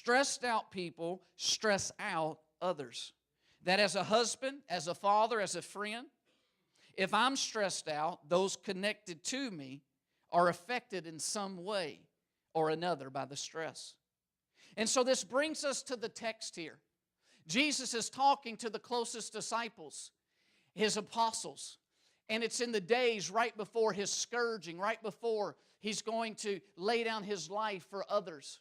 Stressed out people stress out others. That as a husband, as a father, as a friend, if I'm stressed out, those connected to me are affected in some way or another by the stress. And so this brings us to the text here. Jesus is talking to the closest disciples, His apostles. And it's in the days right before His scourging, right before He's going to lay down His life for others.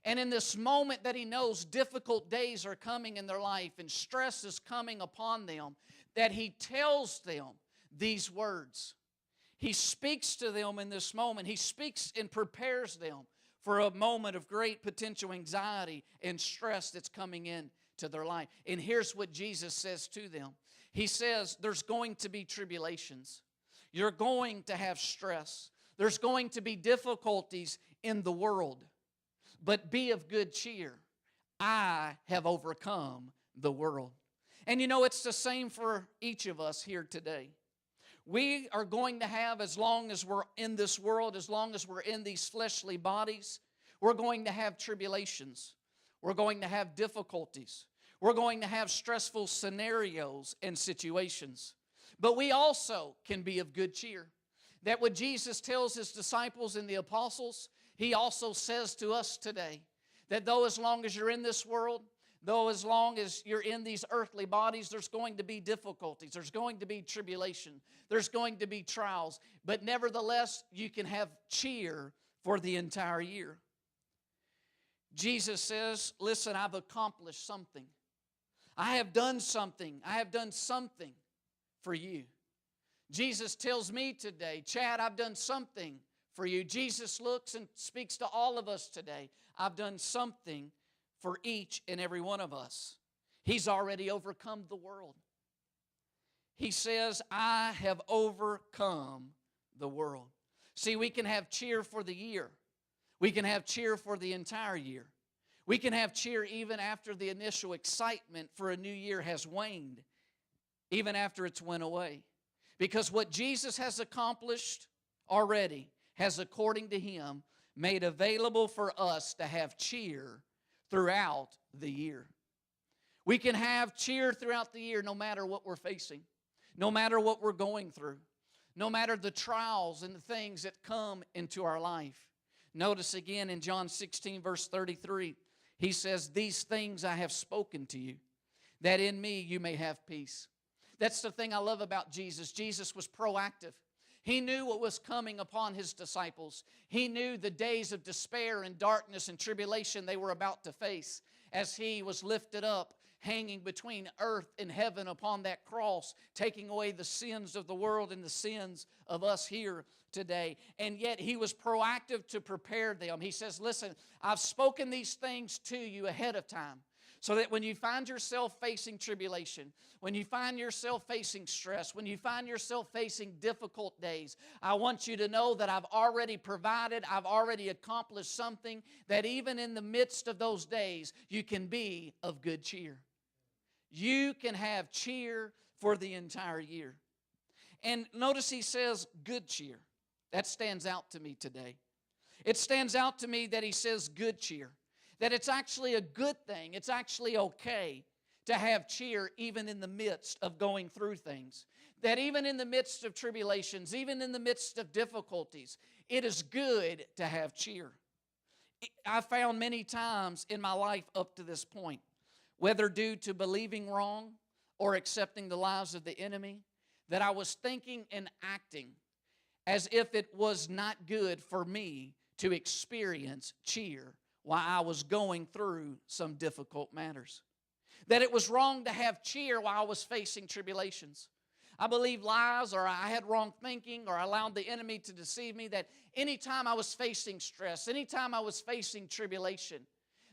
And in this moment that He knows difficult days are coming in their life and stress is coming upon them, that He tells them these words. He speaks to them in this moment. He speaks and prepares them for a moment of great potential anxiety and stress that's coming in to their life. And here's what Jesus says to them. He says, there's going to be tribulations. You're going to have stress. There's going to be difficulties in the world. But be of good cheer. I have overcome the world. And you know, it's the same for each of us here today. We are going to have, as long as we're in this world, as long as we're in these fleshly bodies, we're going to have tribulations. We're going to have difficulties. We're going to have stressful scenarios and situations. But we also can be of good cheer. That what Jesus tells His disciples and the apostles, He also says to us today, that though as long as you're in this world, though as long as you're in these earthly bodies, there's going to be difficulties, there's going to be tribulation, there's going to be trials, but nevertheless, you can have cheer for the entire year. Jesus says, listen, I've accomplished something. I have done something. I have done something for you. Jesus tells me today, Chad, I've done something for you. Jesus looks and speaks to all of us today. I've done something for each and every one of us. He's already overcome the world. He says, I have overcome the world. See, we can have cheer for the year. We can have cheer for the entire year. We can have cheer even after the initial excitement for a new year has waned, even after it's went away. Because what Jesus has accomplished already has, according to Him, made available for us to have cheer throughout the year. We can have cheer throughout the year no matter what we're facing, no matter what we're going through, no matter the trials and the things that come into our life. Notice again in John 16, verse 33, He says, these things I have spoken to you, that in me you may have peace. That's the thing I love about Jesus. Jesus was proactive. He knew what was coming upon His disciples. He knew the days of despair and darkness and tribulation they were about to face as He was lifted up, hanging between earth and heaven upon that cross, taking away the sins of the world and the sins of us here today. And yet He was proactive to prepare them. He says, listen, I've spoken these things to you ahead of time, so that when you find yourself facing tribulation, when you find yourself facing stress, when you find yourself facing difficult days, I want you to know that I've already provided, I've already accomplished something, that even in the midst of those days, you can be of good cheer. You can have cheer for the entire year. And notice He says good cheer. That stands out to me today. It stands out to me that He says good cheer. That it's actually a good thing. It's actually okay to have cheer even in the midst of going through things. That even in the midst of tribulations, even in the midst of difficulties, it is good to have cheer. I found many times in my life up to this point, whether due to believing wrong or accepting the lies of the enemy, that I was thinking and acting as if it was not good for me to experience cheer while I was going through some difficult matters. That it was wrong to have cheer while I was facing tribulations. I believed lies, or I had wrong thinking, or I allowed the enemy to deceive me, that anytime I was facing stress, anytime I was facing tribulation,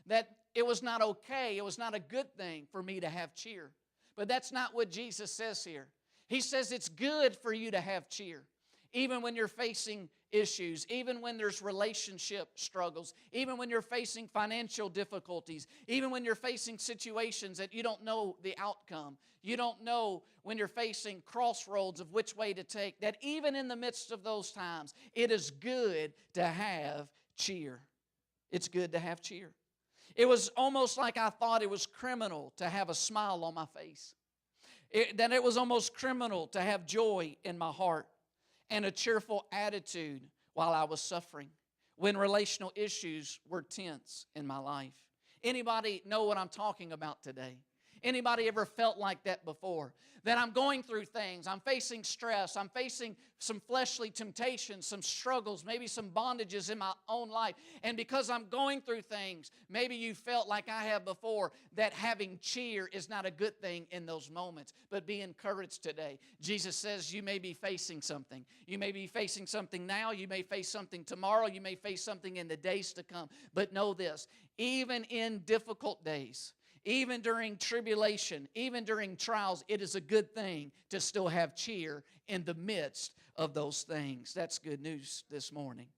that it was not okay, it was not a good thing for me to have cheer. But that's not what Jesus says here. He says it's good for you to have cheer. Even when you're facing issues, even when there's relationship struggles, even when you're facing financial difficulties, even when you're facing situations that you don't know the outcome, you don't know when you're facing crossroads of which way to take, that even in the midst of those times, it is good to have cheer. It's good to have cheer. It was almost like I thought it was criminal to have a smile on my face. That it was almost criminal to have joy in my heart and a cheerful attitude while I was suffering, when relational issues were tense in my life. Anybody know what I'm talking about today? Anybody ever felt like that before? That I'm going through things, I'm facing stress, I'm facing some fleshly temptations, some struggles, maybe some bondages in my own life. And because I'm going through things, maybe you felt like I have before, that having cheer is not a good thing in those moments. But be encouraged today. Jesus says you may be facing something. You may be facing something now, you may face something tomorrow, you may face something in the days to come. But know this, even in difficult days, even during tribulation, even during trials, it is a good thing to still have cheer in the midst of those things. That's good news this morning.